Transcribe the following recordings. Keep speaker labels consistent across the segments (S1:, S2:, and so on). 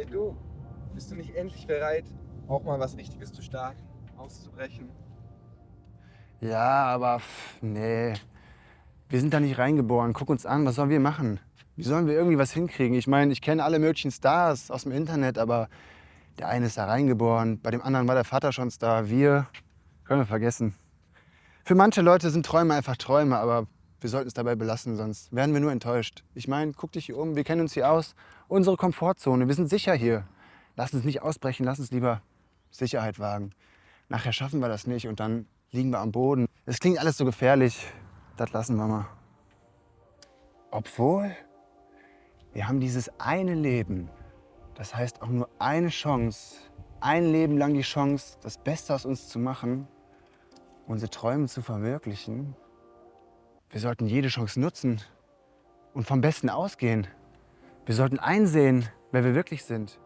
S1: Hey du, bist du nicht endlich bereit, auch mal was Richtiges zu starten, auszubrechen?
S2: Ja, aber nee, wir sind da nicht reingeboren. Guck uns an, was sollen wir machen? Wie sollen wir irgendwie was hinkriegen? Ich meine, ich kenne alle möglichen Stars aus dem Internet, aber der eine ist da reingeboren, bei dem anderen war der Vater schon Star. Wir können wir vergessen. Für manche Leute sind Träume einfach Träume, aber wir sollten es dabei belassen, sonst werden wir nur enttäuscht. Ich meine, guck dich hier um, wir kennen uns hier aus. Unsere Komfortzone, wir sind sicher hier. Lass uns nicht ausbrechen, lass uns lieber Sicherheit wagen. Nachher schaffen wir das nicht und dann liegen wir am Boden. Es klingt alles so gefährlich. Das lassen wir mal. Obwohl, wir haben dieses eine Leben. Das heißt auch nur eine Chance. Ein Leben lang die Chance, das Beste aus uns zu machen, unsere Träume zu verwirklichen. Wir sollten jede Chance nutzen und vom Besten ausgehen. Wir sollten einsehen, wer wir wirklich sind.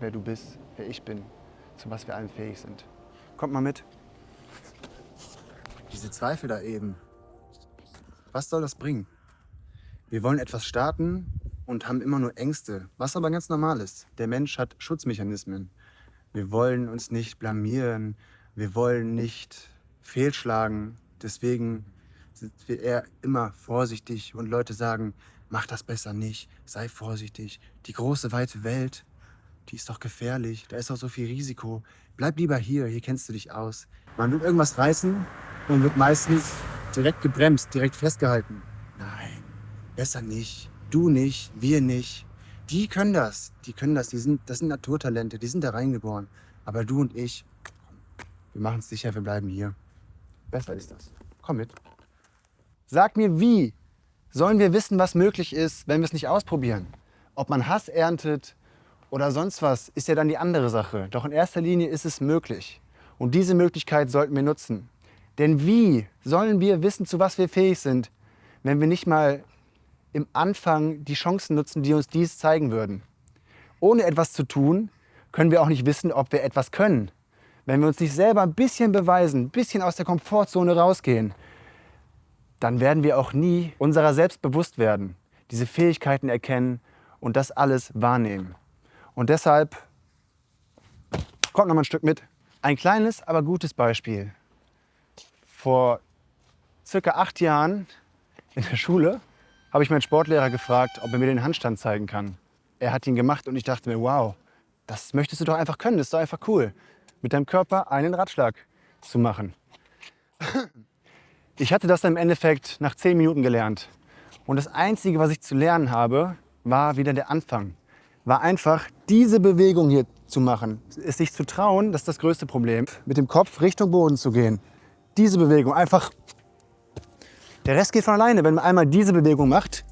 S2: Wer du bist, wer ich bin, zu was wir allen fähig sind. Kommt mal mit. Diese Zweifel da eben. Was soll das bringen? Wir wollen etwas starten und haben immer nur Ängste, was aber ganz normal ist. Der Mensch hat Schutzmechanismen. Wir wollen uns nicht blamieren, wir wollen nicht fehlschlagen. Deswegen sind wir eher immer vorsichtig und Leute sagen, mach das besser nicht, sei vorsichtig. Die große, weite Welt, die ist doch gefährlich, da ist doch so viel Risiko. Bleib lieber hier kennst du dich aus. Man will irgendwas reißen und wird meistens direkt gebremst, direkt festgehalten. Nein, besser nicht, du nicht, wir nicht. Die können das, das sind Naturtalente, die sind da reingeboren. Aber du und ich, wir machen es sicher, wir bleiben hier. Besser ist das. Komm mit. Sag mir, wie sollen wir wissen, was möglich ist, wenn wir es nicht ausprobieren? Ob man Hass erntet oder sonst was, ist ja dann die andere Sache. Doch in erster Linie ist es möglich. Und diese Möglichkeit sollten wir nutzen. Denn wie sollen wir wissen, zu was wir fähig sind, wenn wir nicht mal im Anfang die Chancen nutzen, die uns dies zeigen würden? Ohne etwas zu tun, können wir auch nicht wissen, ob wir etwas können. Wenn wir uns nicht selber ein bisschen beweisen, ein bisschen aus der Komfortzone rausgehen, dann werden wir auch nie unserer selbst bewusst werden, diese Fähigkeiten erkennen und das alles wahrnehmen. Und deshalb kommt noch mal ein Stück mit. Ein kleines, aber gutes Beispiel. Vor circa 8 Jahren in der Schule habe ich meinen Sportlehrer gefragt, ob er mir den Handstand zeigen kann. Er hat ihn gemacht und ich dachte mir, wow, das möchtest du doch einfach können, das ist doch einfach cool, mit deinem Körper einen Ratschlag zu machen. Ich hatte das dann im Endeffekt nach 10 Minuten gelernt. Und das Einzige, was ich zu lernen habe, war wieder der Anfang. War einfach diese Bewegung hier zu machen. Es sich zu trauen, das ist das größte Problem. Mit dem Kopf Richtung Boden zu gehen. Diese Bewegung, einfach. Der Rest geht von alleine. Wenn man einmal diese Bewegung macht,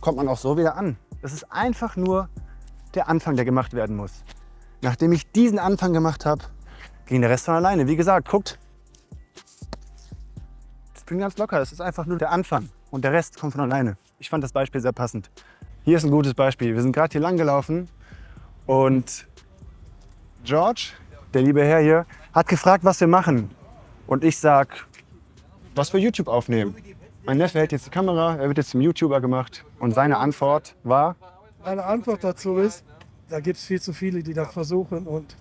S2: kommt man auch so wieder an. Das ist einfach nur der Anfang, der gemacht werden muss. Nachdem ich diesen Anfang gemacht habe, ging der Rest von alleine. Wie gesagt, guckt. Ich bin ganz locker. Das ist einfach nur der Anfang. Und der Rest kommt von alleine. Ich fand das Beispiel sehr passend. Hier ist ein gutes Beispiel. Wir sind gerade hier lang gelaufen und George, der liebe Herr hier, hat gefragt, was wir machen. Und ich sag, was für YouTube aufnehmen. Mein Neffe hält jetzt die Kamera, er wird jetzt zum YouTuber gemacht. Und seine Antwort war,
S3: Meine Antwort dazu ist, da gibt es viel zu viele, die das versuchen und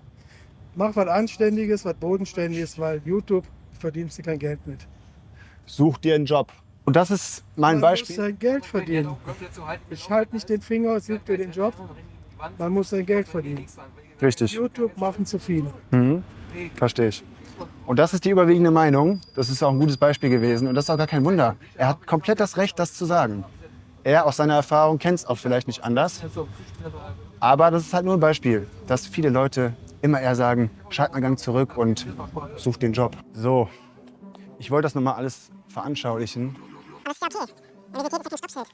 S3: mach was Anständiges, was Bodenständiges, weil YouTube verdienst du kein Geld mit.
S2: such dir einen Job. Und das ist mein
S3: Man muss
S2: Beispiel.
S3: sein Geld verdienen. Ich halte nicht den Finger, such dir den Job. Man muss sein Geld verdienen.
S2: Richtig,
S3: YouTube machen zu viele.
S2: verstehe ich. Und das ist die überwiegende Meinung. Das ist auch ein gutes Beispiel gewesen. Und das ist auch gar kein Wunder. Er hat komplett das Recht, das zu sagen. Er aus seiner Erfahrung kennt es auch vielleicht nicht anders. Aber das ist halt nur ein Beispiel, dass viele Leute immer eher sagen, schalt mal Gang zurück und such den Job. So, ich wollte das nochmal alles veranschaulichen.
S4: Aber es ist ja okay. Universität ist ja kein Stoppschild.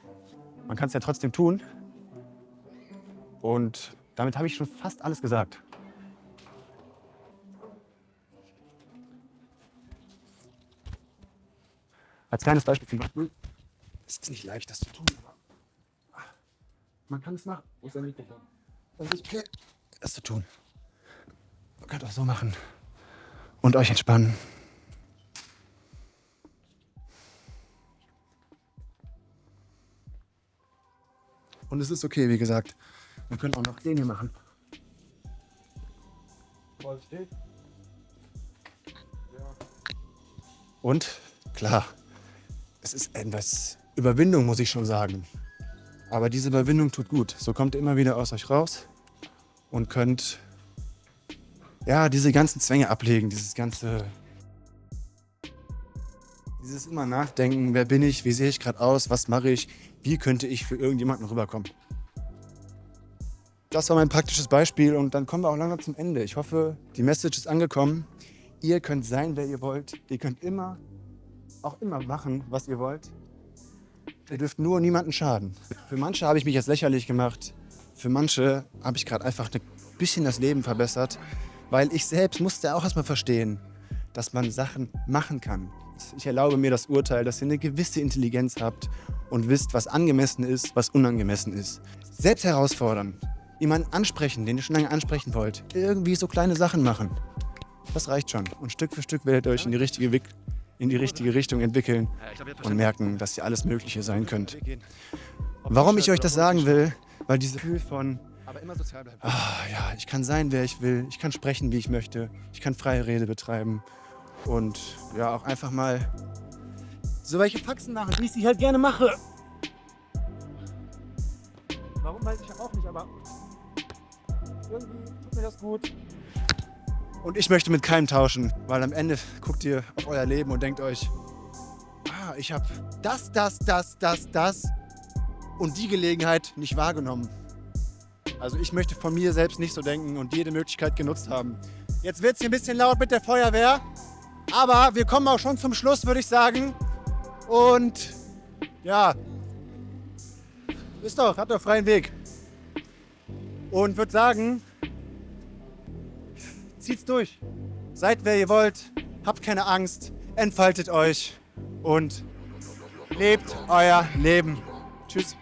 S2: Man kann es ja trotzdem tun. Und damit habe ich schon fast alles gesagt. Als kleines Beispiel zum Beispiel, es ist nicht leicht, das zu tun, aber man kann es machen. Wo ist dein Mikrofon? Das ist okay, das zu tun. Man kann es auch so machen und euch entspannen. Und es ist okay, wie gesagt. Wir können auch noch den hier machen.
S1: Vorsichtig.
S2: Und klar, es ist etwas Überwindung, muss ich schon sagen. Aber diese Überwindung tut gut. So kommt ihr immer wieder aus euch raus und könnt ja diese ganzen Zwänge ablegen, dieses immer Nachdenken, wer bin ich, wie sehe ich gerade aus, was mache ich, wie könnte ich für irgendjemanden rüberkommen. Das war mein praktisches Beispiel und dann kommen wir auch langsam zum Ende. Ich hoffe, die Message ist angekommen. Ihr könnt sein, wer ihr wollt. Ihr könnt immer machen, was ihr wollt. Ihr dürft nur niemanden schaden. Für manche habe ich mich jetzt lächerlich gemacht. Für manche habe ich gerade einfach ein bisschen das Leben verbessert. Weil ich selbst musste auch erstmal verstehen, dass man Sachen machen kann. Ich erlaube mir das Urteil, dass ihr eine gewisse Intelligenz habt und wisst, was angemessen ist, was unangemessen ist. Selbst herausfordern. Jemanden ansprechen, den ihr schon lange ansprechen wollt. Irgendwie so kleine Sachen machen. Das reicht schon. Und Stück für Stück werdet ihr euch in die richtige Richtung entwickeln und merken, dass ihr alles Mögliche sein könnt. Warum ich euch das sagen will, weil dieses Gefühl von, ja, ich kann sein, wer ich will, ich kann sprechen, wie ich möchte, ich kann freie Rede betreiben und ja, auch einfach mal so welche Faxen machen, wie ich sie halt gerne mache. Warum weiß ich auch nicht, aber irgendwie tut mir das gut. Und ich möchte mit keinem tauschen, weil am Ende guckt ihr auf euer Leben und denkt euch, ich habe das und die Gelegenheit nicht wahrgenommen. Also ich möchte von mir selbst nicht so denken und jede Möglichkeit genutzt haben. Jetzt wird es hier ein bisschen laut mit der Feuerwehr, aber wir kommen auch schon zum Schluss, würde ich sagen. Und ja, habt doch freien Weg. Und würde sagen, zieht's durch. Seid wer ihr wollt, habt keine Angst, entfaltet euch und lebt euer Leben. Tschüss.